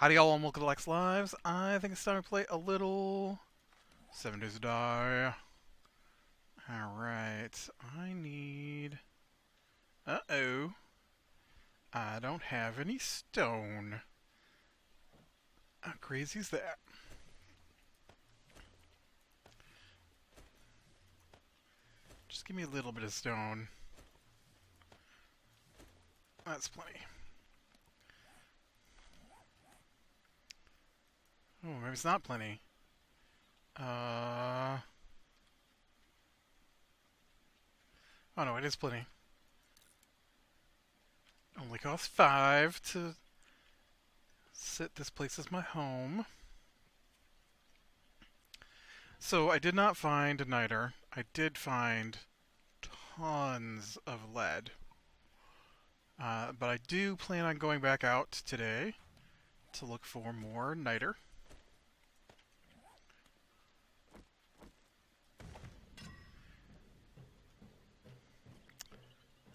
Howdy y'all and welcome to Lex Lives. I think it's time to play a little 7 Days to Die. Alright, I need... Uh-oh. I don't have any stone. How crazy is that? Just give me a little bit of stone. That's plenty. Oh, maybe it's not plenty. Oh no, it is plenty. Only costs 5 to sit this place as my home. So I did not find a niter. I did find tons of lead. But I do plan on going back out today to look for more niter.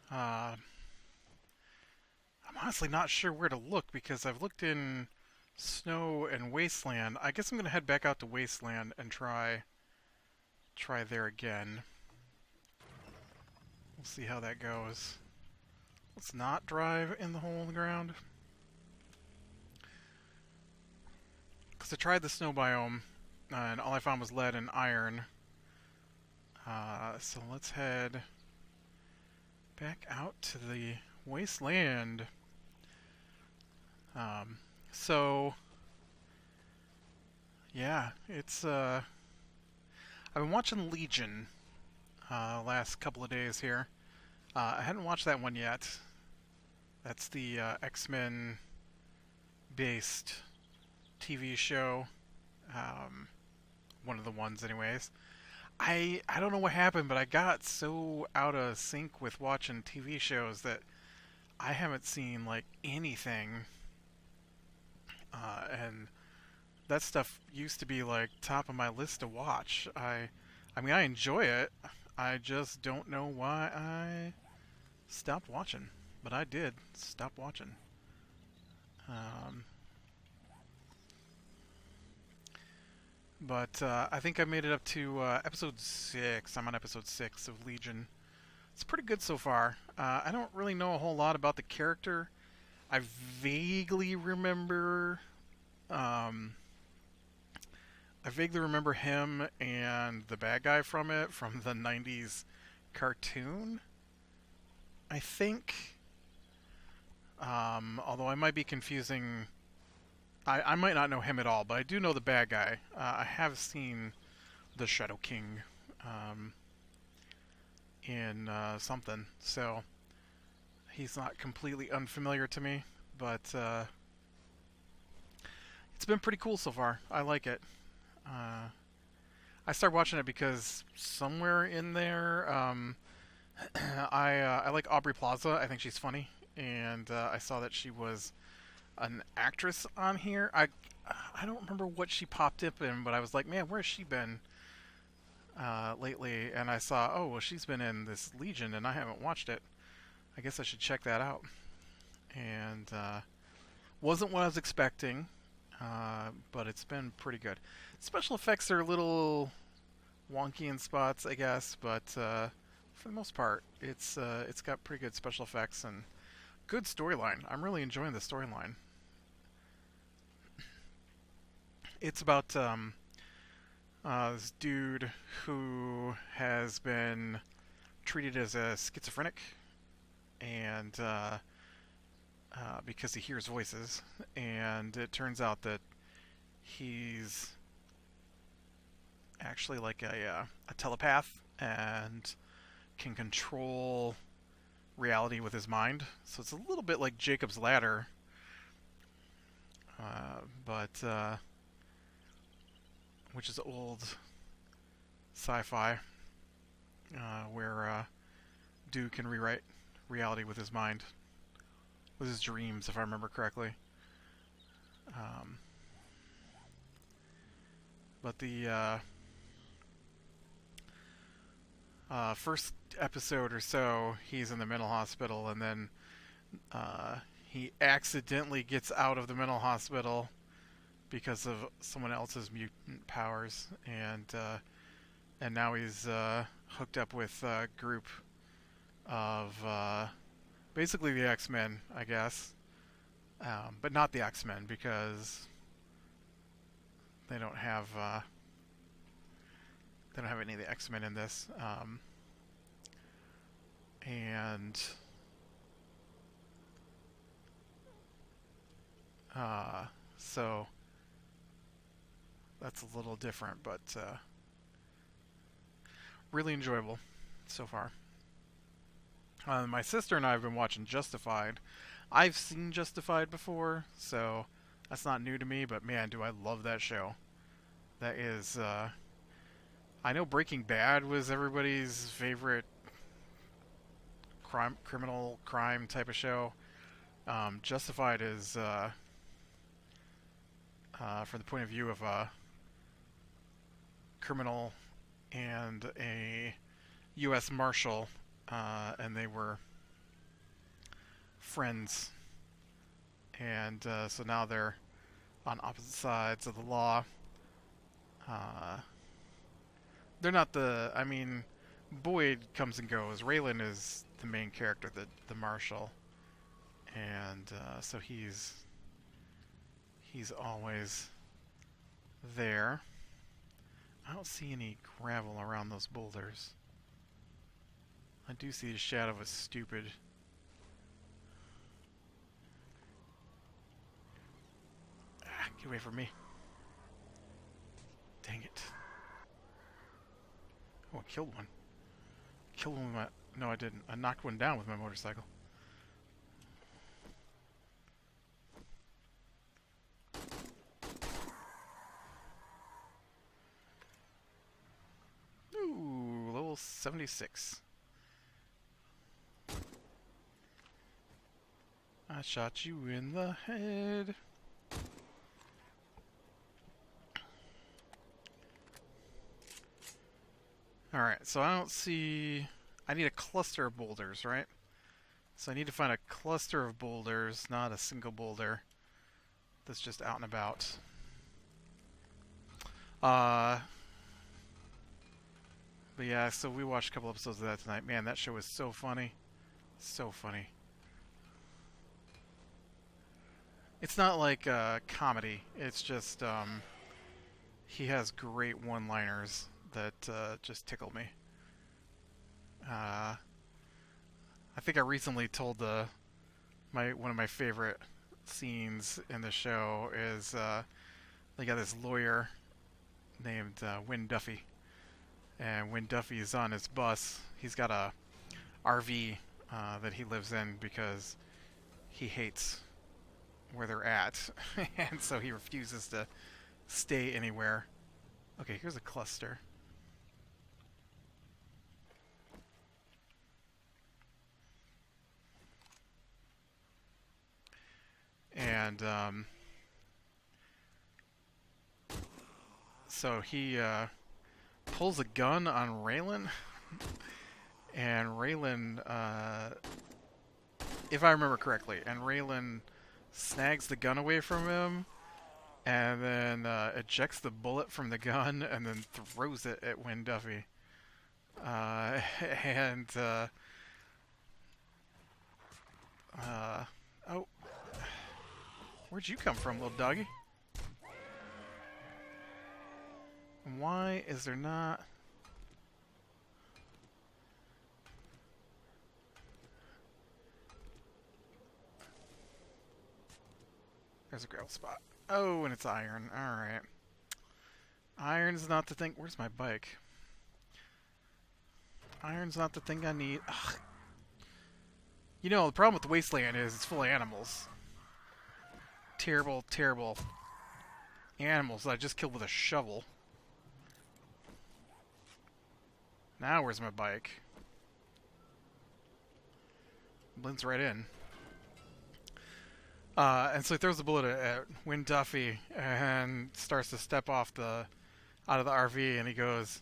I'm honestly not sure where to look because I've looked in snow and wasteland. I guess I'm gonna head back out to wasteland and try there again. We'll see how that goes. Let's not drive in the hole in the ground. Because I tried the snow biome, and all I found was lead and iron. So let's head back out to the wasteland. So yeah, it's I've been watching Legion last couple of days here. I hadn't watched that one yet. That's the X-Men based TV show. One of the ones, anyways. I don't know what happened, but I got so out of sync with watching TV shows that I haven't seen like anything. And that stuff used to be like top of my list to watch. I mean, I enjoy it. I just don't know why I stopped watching, but I did stop watching. Um, but I think I made it up to episode 6. I'm on episode 6 of Legion. It's pretty good so far. I don't really know a whole lot about the character. I vaguely remember um, I vaguely remember him and the bad guy from it, from the 90s cartoon, I think. Although I might be confusing. I might not know him at all, but I do know the bad guy. I have seen the Shadow King in something, so he's not completely unfamiliar to me, but it's been pretty cool so far. I like it. I started watching it because somewhere in there, I like Aubrey Plaza. I think she's funny, and I saw that she was an actress on here. I don't remember what she popped up in, but I was like, man, where's she been lately? And I saw, oh, well, she's been in this Legion, and I haven't watched it. I guess I should check that out. And wasn't what I was expecting, but it's been pretty good. Special effects are a little wonky in spots, I guess, but for the most part, it's got pretty good special effects and good storyline. I'm really enjoying the storyline. It's about this dude who has been treated as a schizophrenic, and because he hears voices, and it turns out that he's actually like a telepath and can control reality with his mind. So it's a little bit like Jacob's Ladder, but which is old sci-fi, where dude can rewrite reality with his mind, with his dreams, if I remember correctly. Um, but the first episode or so, he's in the mental hospital, and then he accidentally gets out of the mental hospital because of someone else's mutant powers, and now he's hooked up with a group of basically the X-Men, I guess, but not the X-Men because they don't have any of the X-Men in this, and so that's a little different, but really enjoyable so far. My sister and I have been watching Justified. I've seen Justified before, so that's not new to me, but man, do I love that show. That is, I know Breaking Bad was everybody's favorite criminal crime type of show. Justified is, from the point of view of a criminal and a U.S. Marshal, and they were friends, and so now they're on opposite sides of the law. Uh, they're not the. I mean, Boyd comes and goes. Raylan is the main character, the Marshal, and so he's always there. I don't see any gravel around those boulders. I do see the shadow of a stupid. Get away from me. Dang it. Oh, I killed one. Killed one with my... No, I didn't. I knocked one down with my motorcycle. Ooh, level 76. I shot you in the head. Alright, so I don't see... I need a cluster of boulders, right? So I need to find a cluster of boulders, not a single boulder that's just out and about. But yeah, so we watched a couple episodes of that tonight. Man, that show was so funny. So funny. It's not like comedy. It's just, he has great one-liners that just tickle me. I think I recently told one of my favorite scenes in the show is they got this lawyer named Win Duffy, and Win Duffy is on his bus. He's got a RV that he lives in because he hates where they're at, and so he refuses to stay anywhere. Okay, here's a cluster. And so he pulls a gun on Raylan, and Raylan, if I remember correctly, and Raylan snags the gun away from him, and then ejects the bullet from the gun, and then throws it at Win Duffy. And oh, where'd you come from, little doggy? Why is there not... There's a gravel spot. Oh, and it's iron. Alright. Iron's not the thing... Where's my bike? Iron's not the thing I need. Ugh. You know, the problem with the wasteland is it's full of animals. Terrible, terrible animals that I just killed with a shovel. Now where's my bike? Blends right in. And so he throws the bullet at Win Duffy and starts to step off out of the RV, and he goes,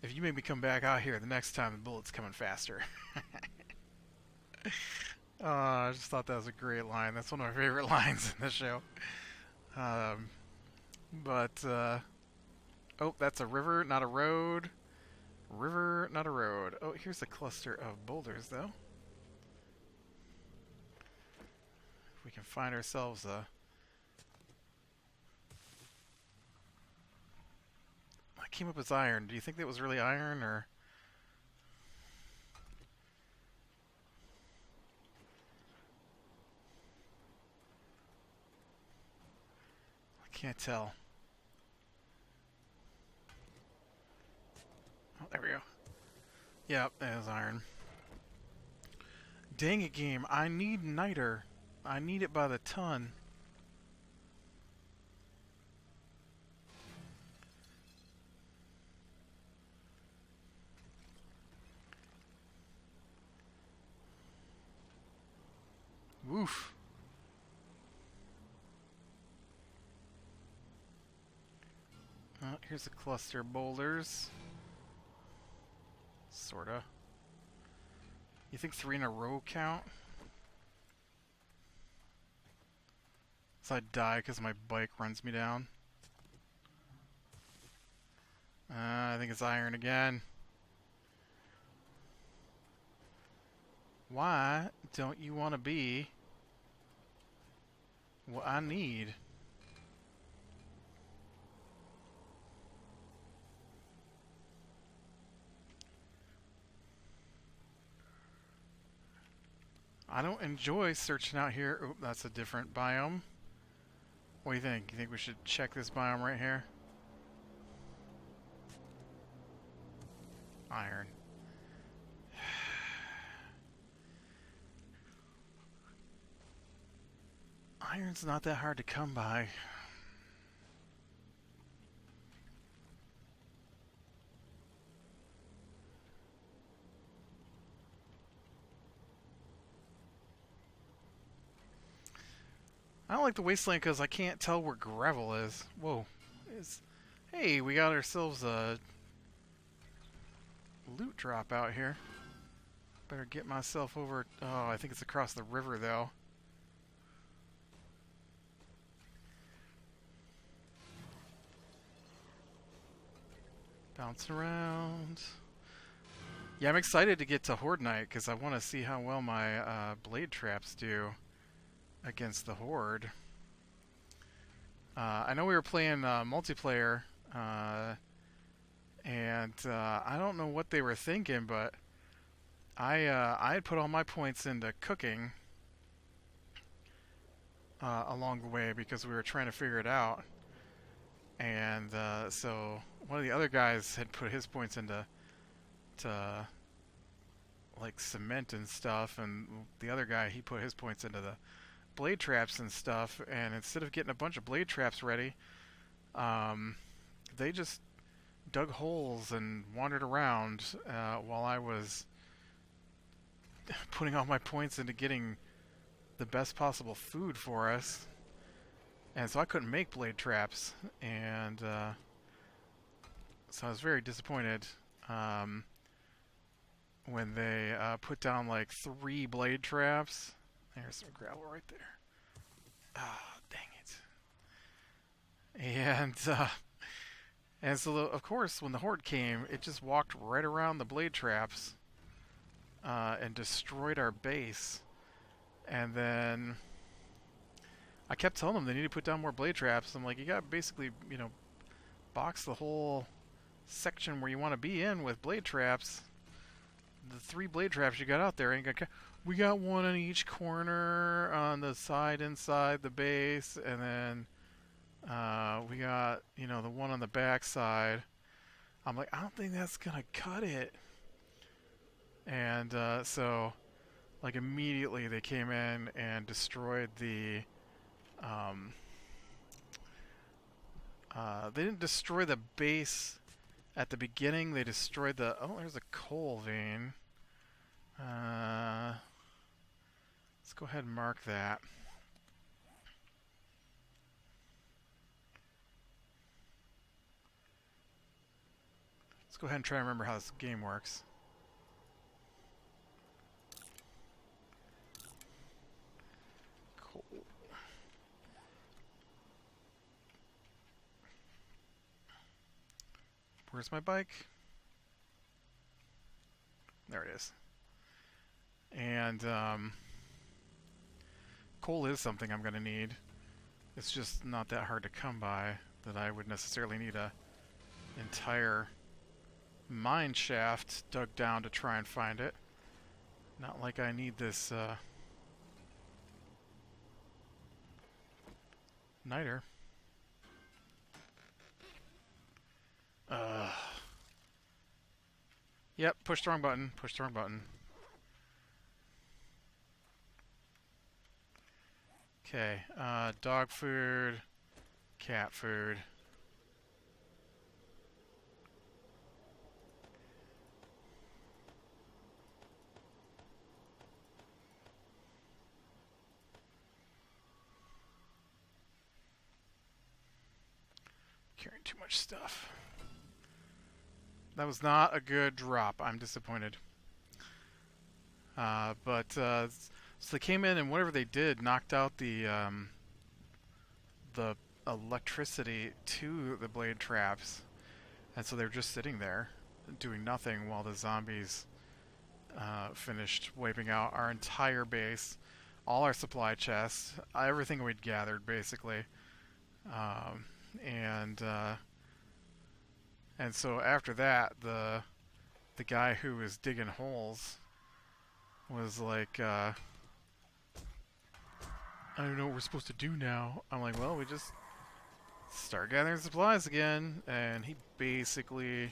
if you make me come back out here the next time, the bullet's coming faster. I just thought that was a great line. That's one of my favorite lines in the show. Um, but oh, that's a river, not a road. River, not a road. Oh, here's a cluster of boulders, though. If we can find ourselves a... I came up as iron. Do you think that was really iron, or... I can't tell. Oh, there we go. Yep, that is iron. Dang it, game. I need niter. I need it by the ton. Woof. Here's a cluster of boulders. Sorta. You think 3 in a row count? So I die because my bike runs me down. I think it's iron again. Why don't you want to be what I need? I don't enjoy searching out here. Oop, that's a different biome. What do you think? You think we should check this biome right here? Iron. Iron's not that hard to come by. I don't like the wasteland because I can't tell where gravel is. Whoa. Hey, we got ourselves a loot drop out here. Better get myself over... Oh, I think it's across the river, though. Bounce around. Yeah, I'm excited to get to Horde Night because I want to see how well my blade traps do against the Horde. I know we were playing multiplayer, and I don't know what they were thinking, but I had put all my points into cooking along the way because we were trying to figure it out. And so one of the other guys had put his points into like cement and stuff, and the other guy, he put his points into the blade traps and stuff. And instead of getting a bunch of blade traps ready, they just dug holes and wandered around while I was putting all my points into getting the best possible food for us. And so I couldn't make blade traps, and so I was very disappointed when they put down like 3 blade traps. There's some gravel right there. Ah, oh, dang it. And so, of course, when the Horde came, it just walked right around the blade traps and destroyed our base. And then I kept telling them they need to put down more blade traps. I'm like, you got to basically, box the whole section where you want to be in with blade traps. The 3 blade traps you got out there ain't gonna. We got 1 on each corner on the side inside the base, and then we got the 1 on the back side. I'm like, I don't think that's gonna cut it. And so, like, immediately they came in and destroyed the. They didn't destroy the base at the beginning. They destroyed the... Oh, there's a coal vein. Let's go ahead and mark that. Let's go ahead and try to remember how this game works. Where's my bike? There it is. And coal is something I'm going to need. It's just not that hard to come by that I would necessarily need a entire mine shaft dug down to try and find it. Not like I need this niter. Yep, push the wrong button. Push the wrong button. Okay, dog food, cat food. Carrying too much stuff. That was not a good drop. I'm disappointed. So they came in and whatever they did knocked out the electricity to the blade traps, and so they're just sitting there doing nothing while the zombies finished wiping out our entire base, all our supply chests, everything we'd gathered basically, um, and uh, and so after that, the guy who was digging holes was like, I don't know what we're supposed to do now. I'm like, well, we just start gathering supplies again, and he basically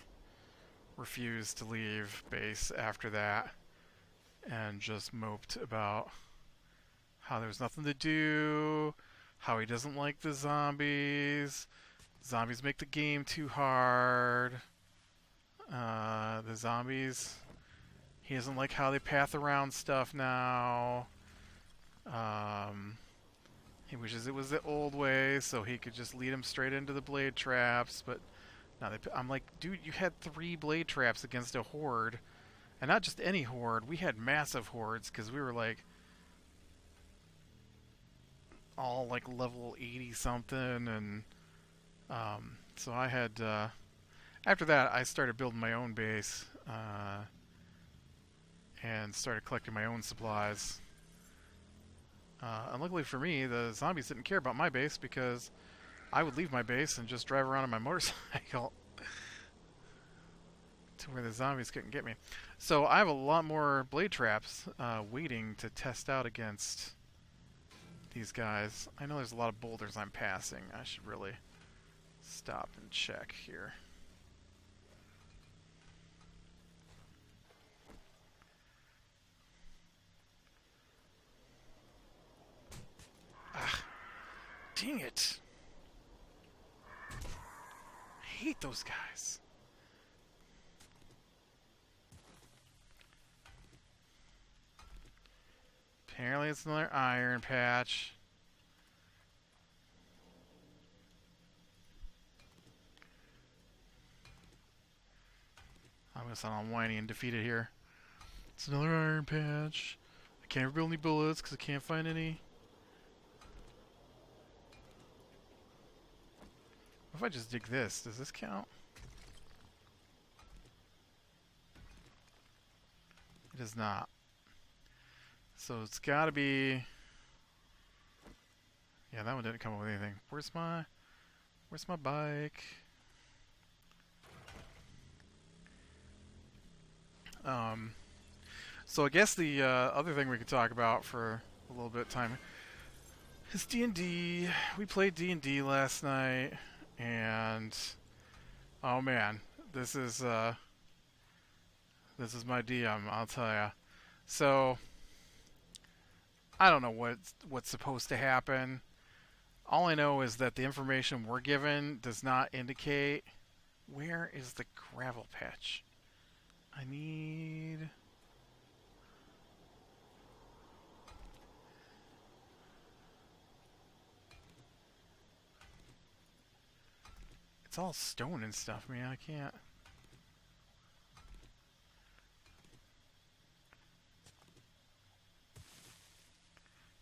refused to leave base after that and just moped about how there's nothing to do, how he doesn't like the zombies. Zombies make the game too hard. The zombies, he doesn't like how they path around stuff now. He wishes it was the old way so he could just lead him straight into the blade traps, but now I'm like, dude, you had 3 blade traps against a horde. And not just any horde, we had massive hordes because we were like all like level 80 something, and so I had after that I started building my own base and started collecting my own supplies. And luckily for me, the zombies didn't care about my base because I would leave my base and just drive around on my motorcycle to where the zombies couldn't get me. So I have a lot more blade traps waiting to test out against these guys. I know there's a lot of boulders I'm passing. I should really stop and check here. Ah, dang it. I hate those guys. Apparently it's another iron patch. I'm gonna sound all whiny and defeated here. It's another iron patch. I can't rebuild any bullets because I can't find any. What if I just dig this? Does this count? It does not. So it's gotta be... Yeah, that one didn't come up with anything. Where's my bike? So I guess the other thing we could talk about for a little bit of time is D&D. We played D&D last night, and oh man, this is my DM, I'll tell ya. So I don't know what's supposed to happen. All I know is that the information we're given does not indicate where is the gravel patch. I need... It's all stone and stuff, man. I can't...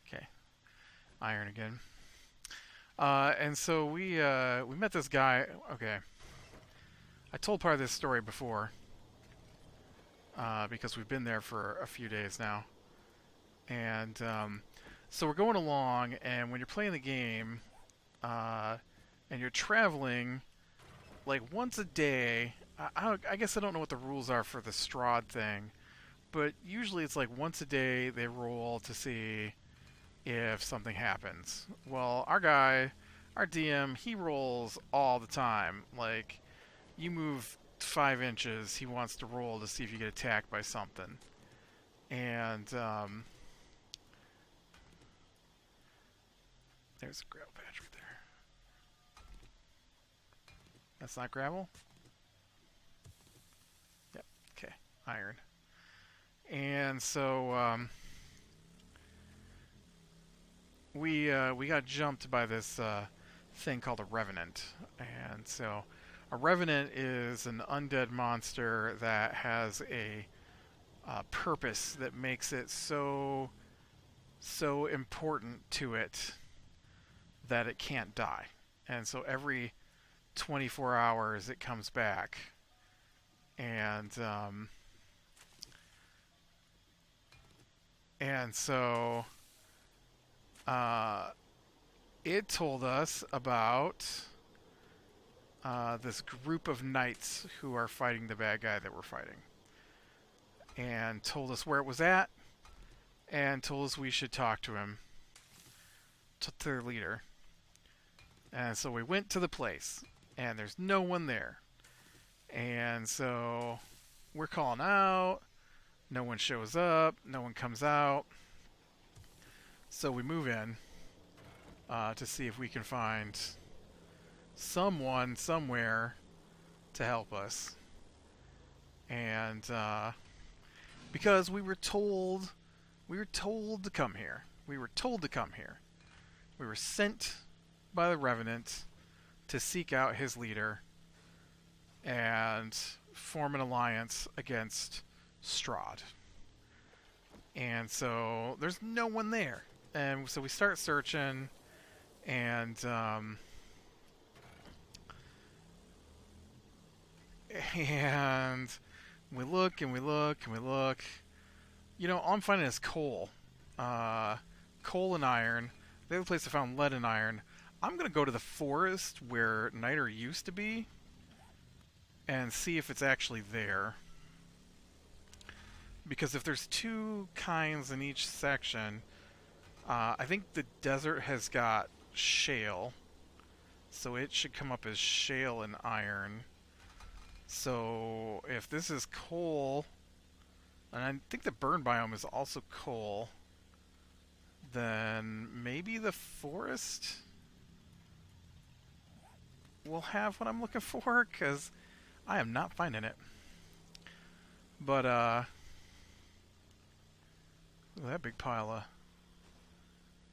Okay. Iron again. And so we met this guy. Okay. I told part of this story before because we've been there for a few days now, and so we're going along. And when you're playing the game, uh, and you're traveling like once a day, I guess I don't know what the rules are for the Strahd thing, but usually it's like once a day they roll to see if something happens. Well, our guy, our DM, he rolls all the time. Like, you move 5 inches, he wants to roll to see if you get attacked by something. And there's a gravel patch right there. That's not gravel? Yep. Okay. Iron. And so we got jumped by this thing called a revenant, and so a revenant is an undead monster that has a purpose that makes it so important to it that it can't die, and so every 24 hours it comes back, and so uh, it told us about this group of knights who are fighting the bad guy that we're fighting, and told us where it was at, and told us we should talk to him, to their leader. And so we went to the place, and there's no one there. And so we're calling out, no one shows up, no one comes out. So we move in to see if we can find someone somewhere to help us. And because we were told to come here. We were told to come here. We were sent by the Revenant to seek out his leader and form an alliance against Strahd. And so there's no one there. And so we start searching, and we look and we look and we look. You know, all I'm finding is coal. Coal and iron. The other place I found lead and iron. I'm going to go to the forest where niter used to be and see if it's actually there. Because if there's two kinds in each section, I think the desert has got shale. So it should come up as shale and iron. So if this is coal, and I think the burn biome is also coal, then maybe the forest will have what I'm looking for, because I am not finding it. But, look at that big pile of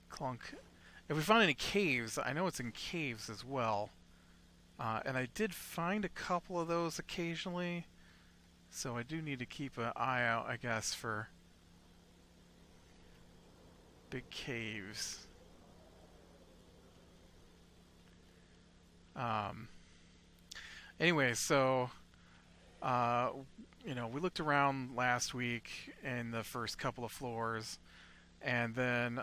clunk. If we find any caves, I know it's in caves as well. And I did find a couple of those occasionally, so I do need to keep an eye out, I guess, for big caves. Anyway, so we looked around last week in the first couple of floors, and then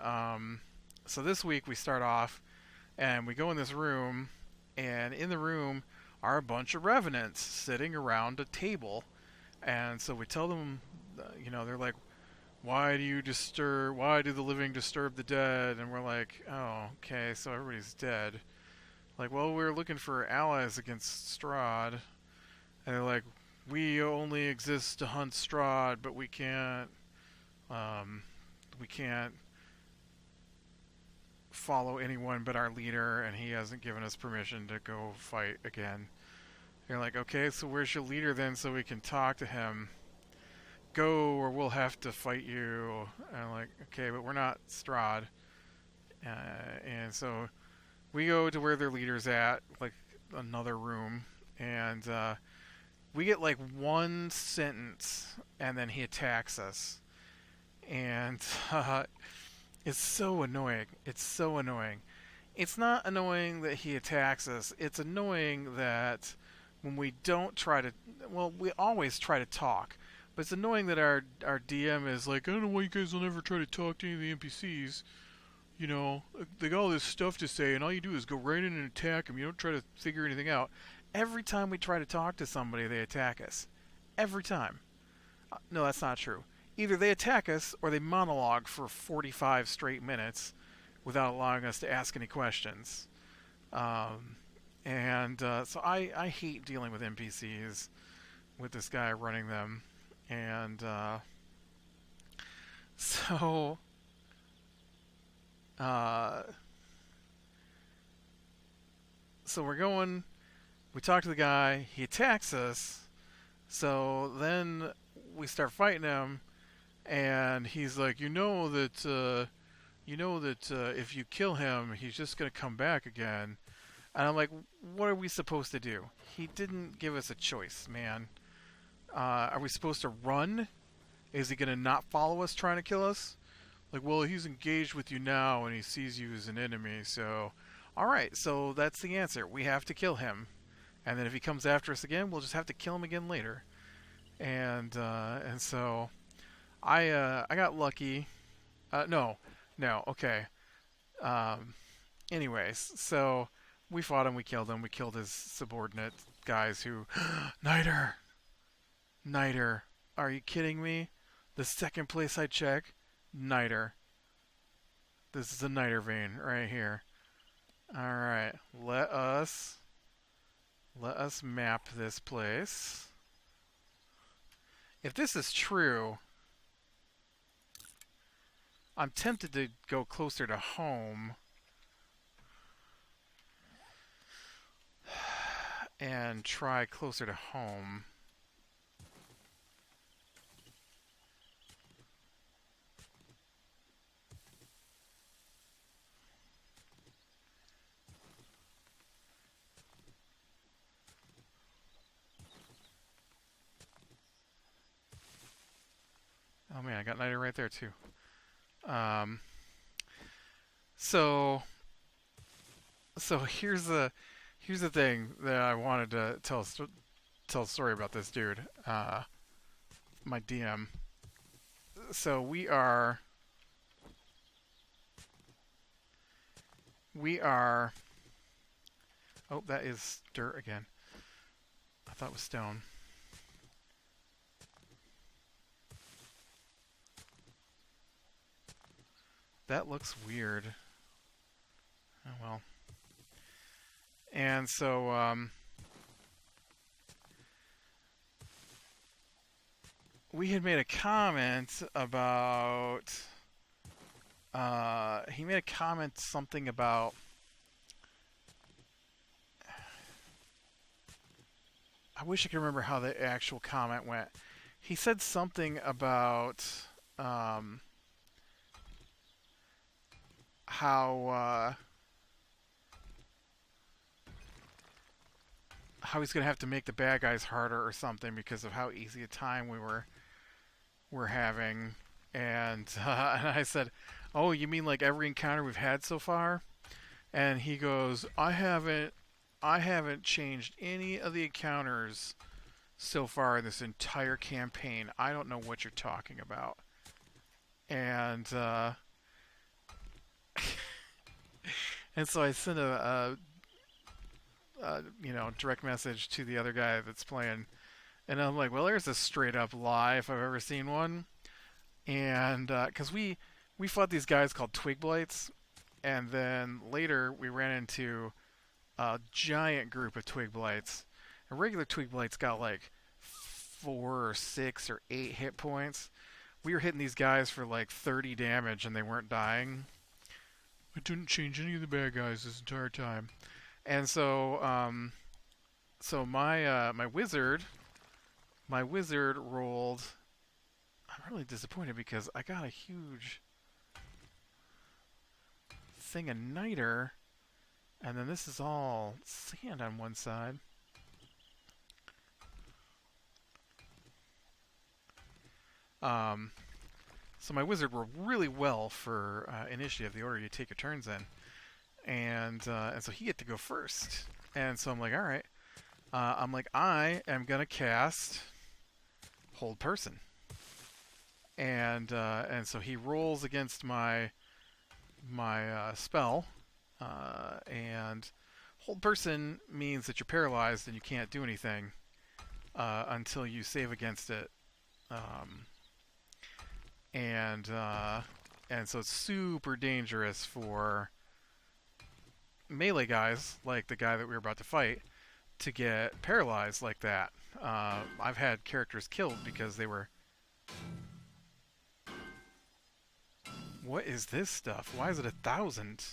so this week we start off and we go in this room, and in the room are a bunch of revenants sitting around a table. And so we tell them, they're like, why do the living disturb the dead? And we're like, oh, okay, so everybody's dead. Like, well, we're looking for allies against Strahd. And they're like, we only exist to hunt Strahd, but we can't follow anyone but our leader, and he hasn't given us permission to go fight again. You're like, okay, so where's your leader then, so we can talk to him? Go, or we'll have to fight you. And I'm like, okay, but we're not Strahd. And so we go to where their leader's at, like another room, and we get like one sentence, and then he attacks us. And it's so annoying. It's so annoying. It's not annoying that he attacks us. It's annoying that when we don't try to, well, we always try to talk, but it's annoying that our DM is like, I don't know why you guys will never try to talk to any of the NPCs. You know, they got all this stuff to say, and all you do is go right in and attack them. You don't try to figure anything out. Every time we try to talk to somebody, they attack us. Every time. No, that's not true. Either they attack us or they monologue for 45 straight minutes without allowing us to ask any questions. So I hate dealing with NPCs with this guy running them. And so uh, so we're going, we talk to the guy, he attacks us, so then we start fighting him, and he's like, if you kill him, he's just going to come back again. And I'm like, what are we supposed to do? He didn't give us a choice, man. Are we supposed to run? Is he going to not follow us trying to kill us? Like, well, he's engaged with you now and he sees you as an enemy, so... Alright, so that's the answer. We have to kill him. And then if he comes after us again, we'll just have to kill him again later. And so... I got lucky. No, okay. Anyways, so... We fought him, we killed him, we killed his subordinate guys who... Niter. Are you kidding me? The second place I check, niter. This is a niter vein right here. Alright, let us map this place. If this is true, I'm tempted to go closer to home and try closer to home. Oh man, I got niter right there too. So here's the thing that I wanted to tell a story about this dude, my DM. So we are oh, that is dirt again. I thought it was stone. That looks weird. Oh well. And so we had made a comment about he made a comment something about I wish I could remember how the actual comment went. He said something about how he's gonna have to make the bad guys harder or something because of how easy a time we're having. And I said, "Oh, you mean like every encounter we've had so far?" And he goes, "I haven't changed any of the encounters so far in this entire campaign. I don't know what you're talking about." And and so I sent a direct message to the other guy that's playing, and I'm like, well, there's a straight up lie if I've ever seen one. And because we fought these guys called twig blights, and then later we ran into a giant group of twig blights. A regular twig blights got like 4 or 6 or 8 hit points. We were hitting these guys for like 30 damage and they weren't dying. I didn't change any of the bad guys this entire time. And so my wizard rolled. I'm really disappointed because I got a huge thing of niter, and then this is all sand on one side. So my wizard rolled really well for initiative, the order you take your turns in, and so he had to go first. And so I'm like, all right. I'm like, I am gonna cast Hold Person, and so he rolls against my spell, and Hold Person means that you're paralyzed and you can't do anything until you save against it, um, and uh, and so it's super dangerous for melee guys like the guy that we were about to fight to get paralyzed like that. I've had characters killed because they were. What is this stuff? Why is it 1,000?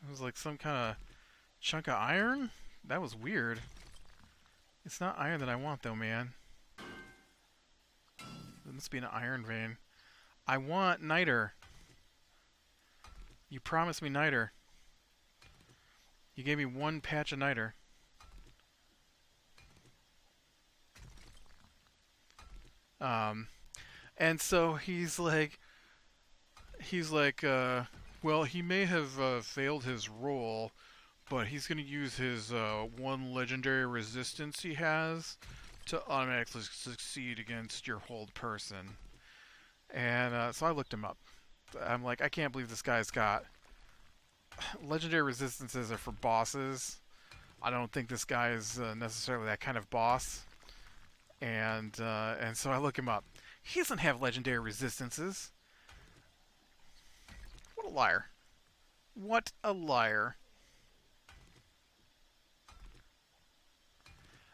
It was like some kind of chunk of iron? That was weird. It's not iron that I want though, man. It must be an iron vein. I want niter. You promised me niter. You gave me one patch of niter. Um, and so well, he may have failed his roll, but he's going to use his one legendary resistance he has to automatically succeed against your hold person. And so I looked him up. I'm like, I can't believe this guy's got legendary resistances are for bosses. I don't think this guy is necessarily that kind of boss. And so I look him up. He doesn't have legendary resistances. What a liar! What a liar!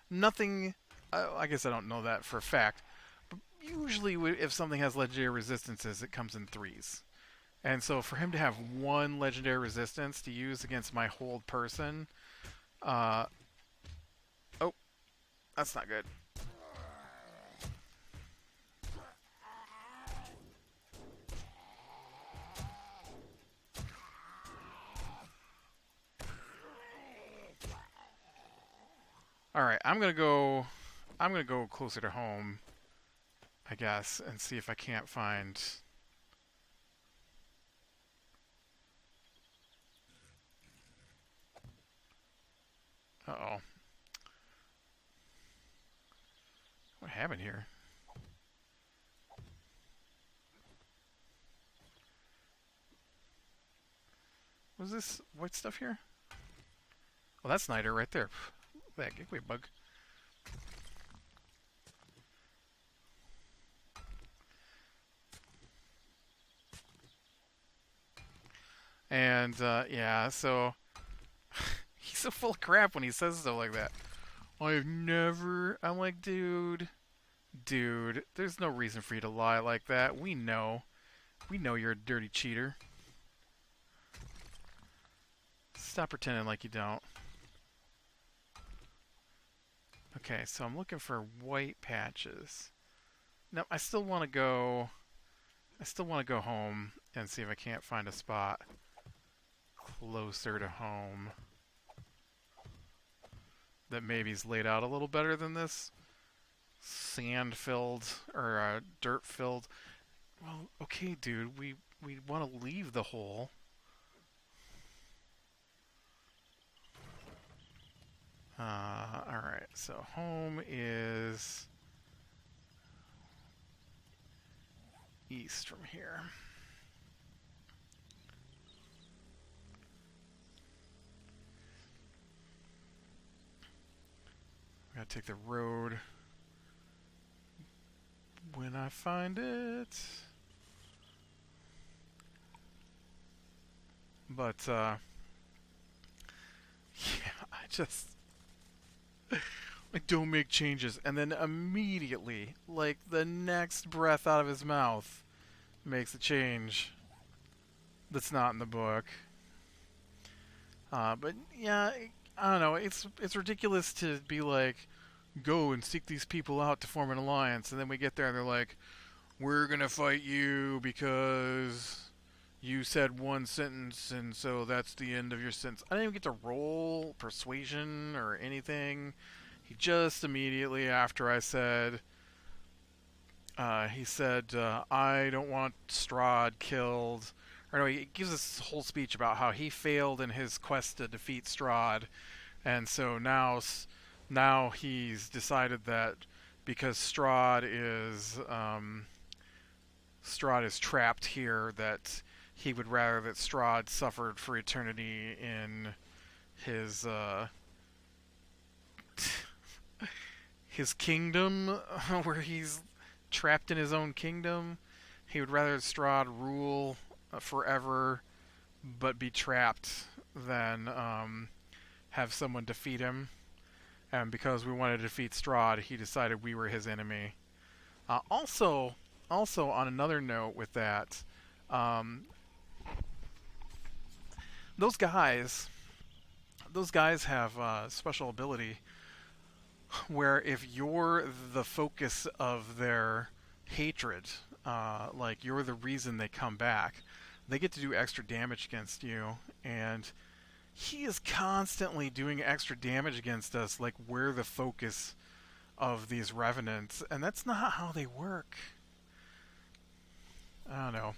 Nothing. I guess I don't know that for a fact. But usually, if something has legendary resistances, it comes in threes. And so for him to have one legendary resistance to use against my hold person, uh, oh, that's not good. All right, I'm gonna go. I'm gonna go closer to home, I guess, and see if I can't find. Uh-oh. What happened here? Was this white stuff here? Well, that's niter right there. That gateway bug. And yeah, so he's so full of crap when he says stuff like that. I've never. I'm like, dude, there's no reason for you to lie like that. We know you're a dirty cheater. Stop pretending like you don't. Okay, so I'm looking for white patches. No, I still want to go. I still want to go home and see if I can't find a spot closer to home that maybe's laid out a little better than this sand-filled or dirt-filled. Well, okay, dude, we want to leave the hole. Alright, so home is east from here. I gotta take the road when I find it. But, yeah, I just. Like, don't make changes. And then immediately, like, the next breath out of his mouth makes a change that's not in the book. But, yeah, I don't know. It's ridiculous to be like, go and seek these people out to form an alliance. And then we get there and they're like, we're going to fight you because you said one sentence, and so that's the end of your sentence. I didn't even get to roll persuasion or anything. He just immediately after I said, He said, "I don't want Strahd killed." Or no, he gives this whole speech about how he failed in his quest to defeat Strahd, and so now he's decided that because Strahd is trapped here, that he would rather that Strahd suffered for eternity in his his kingdom, where he's trapped in his own kingdom. He would rather Strahd rule forever, but be trapped than have someone defeat him. And because we wanted to defeat Strahd, he decided we were his enemy. Also on another note with that, um, those guys, those guys have a special ability where if you're the focus of their hatred, like you're the reason they come back, they get to do extra damage against you. And he is constantly doing extra damage against us, like we're the focus of these revenants, and that's not how they work. I don't know.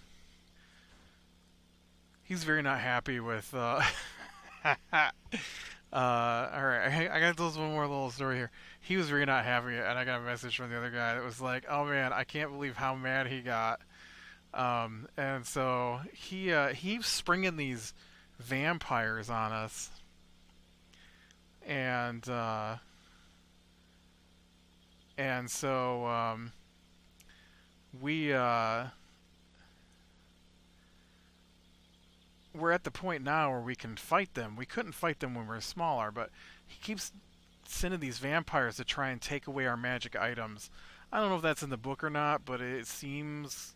He's very not happy with. All right, I got this one more little story here. He was very not happy, and I got a message from the other guy that was like, "Oh man, I can't believe how mad he got." And so he's springing these vampires on us, and so we we're at the point now where we can fight them. We couldn't fight them when we were smaller, but he keeps sending these vampires to try and take away our magic items. I don't know if that's in the book or not, but it seems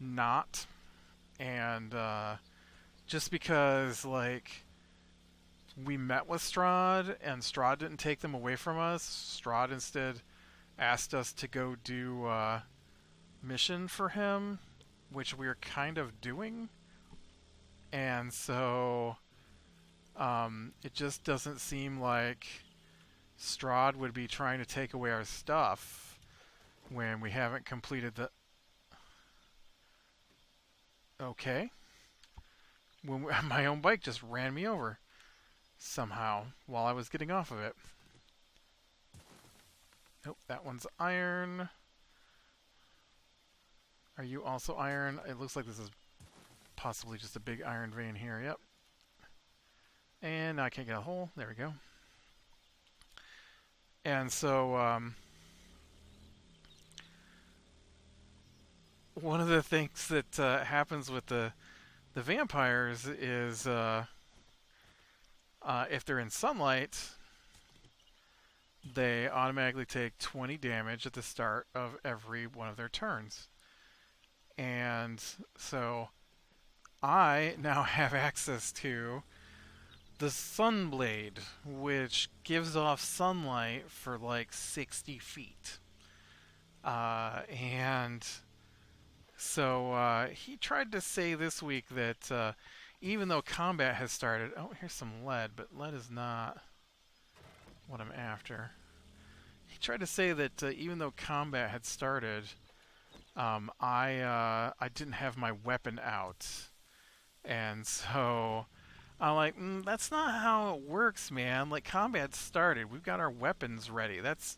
not. And just because, like, we met with Strahd and Strahd didn't take them away from us, Strahd instead asked us to go do a mission for him, which we are kind of doing. And so it just doesn't seem like Strahd would be trying to take away our stuff when we haven't completed the. Okay. My own bike just ran me over somehow while I was getting off of it. Nope, that one's iron. Are you also iron? It looks like this is possibly just a big iron vein here. Yep. And I can't get a hole. There we go. And so one of the things that happens with the vampires is if they're in sunlight, they automatically take 20 damage at the start of every one of their turns. And so I now have access to the Sunblade, which gives off sunlight for like 60 feet. And so he tried to say this week that even though combat has started. Oh, here's some lead, but lead is not what I'm after. He tried to say that even though combat had started, I didn't have my weapon out. And so I'm like, that's not how it works, man. Like, combat started. We've got our weapons ready. That's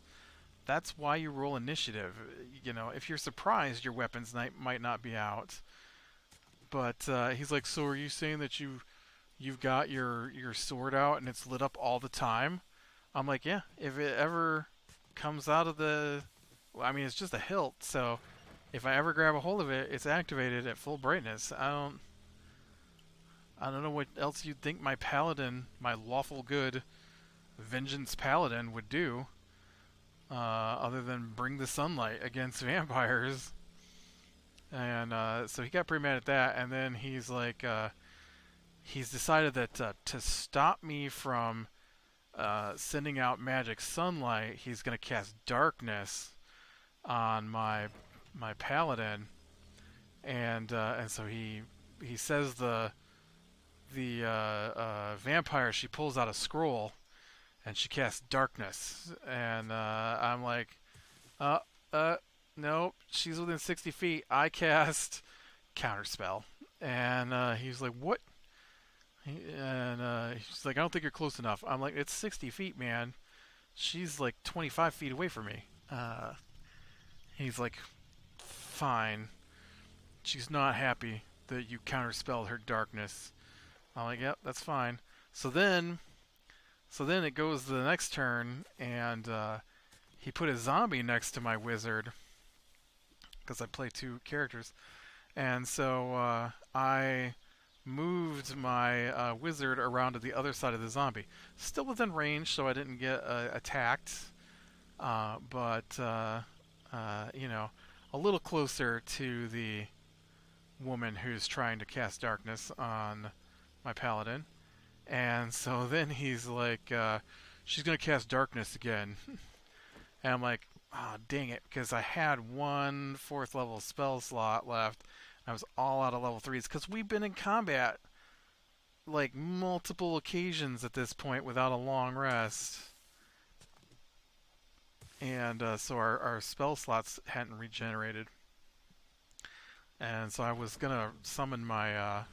why you roll initiative. You know, if you're surprised, your weapons might not be out. But he's like, so are you saying that you've got your sword out and it's lit up all the time? I'm like, yeah. If it ever comes out of the, well, I mean, it's just a hilt. So if I ever grab a hold of it, it's activated at full brightness. I don't know what else you'd think my paladin, my lawful good vengeance paladin, would do, other than bring the sunlight against vampires. And so he got pretty mad at that, and then he's like, he's decided that to stop me from sending out magic sunlight, he's going to cast darkness on my paladin, and so he says the vampire, she pulls out a scroll and she casts darkness, and I'm like, uh, nope, she's within 60 feet. I cast Counterspell. And he's like, what? And he's like, I don't think you're close enough. I'm like, it's 60 feet, man. She's like 25 feet away from me. He's like, fine. She's not happy that you counterspelled her darkness. I'm like, yep, that's fine. So then it goes to the next turn, and he put a zombie next to my wizard because I play two characters, and so I moved my wizard around to the other side of the zombie, still within range, so I didn't get attacked, but you know, a little closer to the woman who's trying to cast darkness on my paladin. And so then he's like, she's going to cast darkness again. And I'm like, oh, dang it, because I had one 4th level spell slot left. I was all out of level 3s, because we've been in combat like multiple occasions at this point without a long rest. And so our spell slots hadn't regenerated. And so I was going to summon my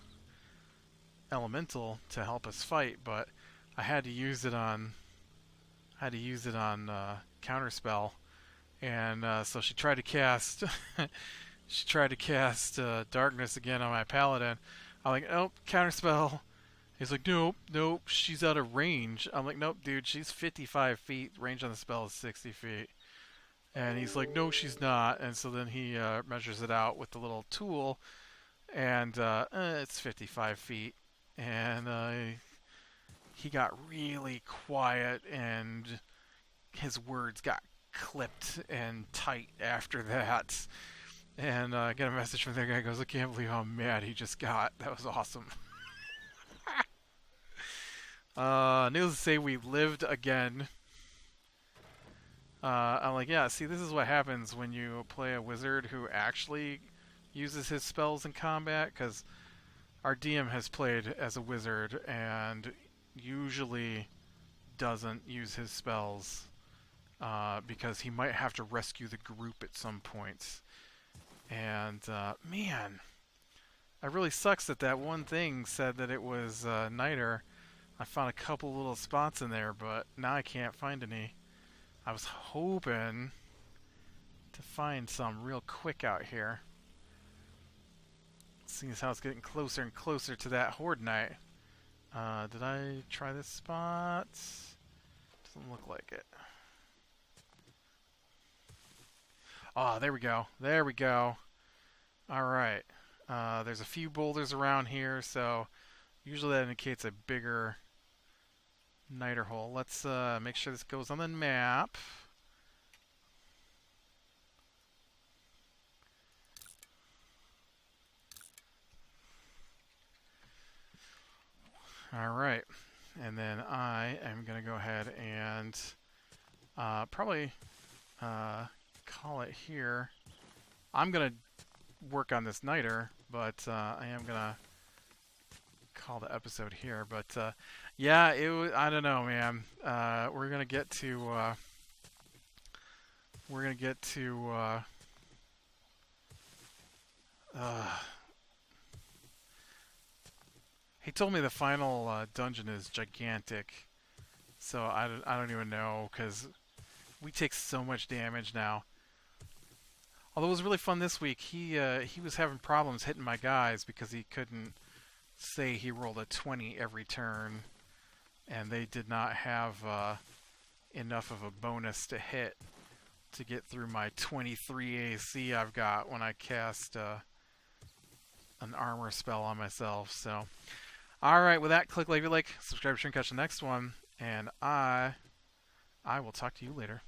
elemental to help us fight, but I had to use it on counterspell, and so she tried to cast darkness again on my paladin. I'm like, nope, counterspell. He's like, nope, she's out of range. I'm like, nope, dude, she's 55 feet. Range on the spell is 60 feet. And he's like, no, she's not. And so then he measures it out with the little tool, and it's 55 feet. And he got really quiet, and his words got clipped and tight after that. And I get a message from the guy who goes, I can't believe how mad he just got. That was awesome. Needless to say, we lived again. I'm like, yeah, see, this is what happens when you play a wizard who actually uses his spells in combat, because our DM has played as a wizard and usually doesn't use his spells because he might have to rescue the group at some points. And man, it really sucks that one thing said that it was niter. I found a couple little spots in there, but now I can't find any. I was hoping to find some real quick out here. Seeing as how it's getting closer and closer to that Horde Night. Did I try this spot? Doesn't look like it. Oh, there we go. There we go. Alright. There's a few boulders around here, so usually that indicates a bigger niter hole. Let's make sure this goes on the map. Alright, and then I am going to go ahead and probably call it here. I'm going to work on this niter, but I am going to call the episode here. But yeah, it was, I don't know, man. We're going to get to he told me the final dungeon is gigantic, so I don't even know, because we take so much damage now. Although it was really fun this week, he was having problems hitting my guys because he couldn't say he rolled a 20 every turn, and they did not have enough of a bonus to hit to get through my 23 AC I've got when I cast an armor spell on myself. So, alright, with that, click like if you like, subscribe to catch the next one, and I will talk to you later.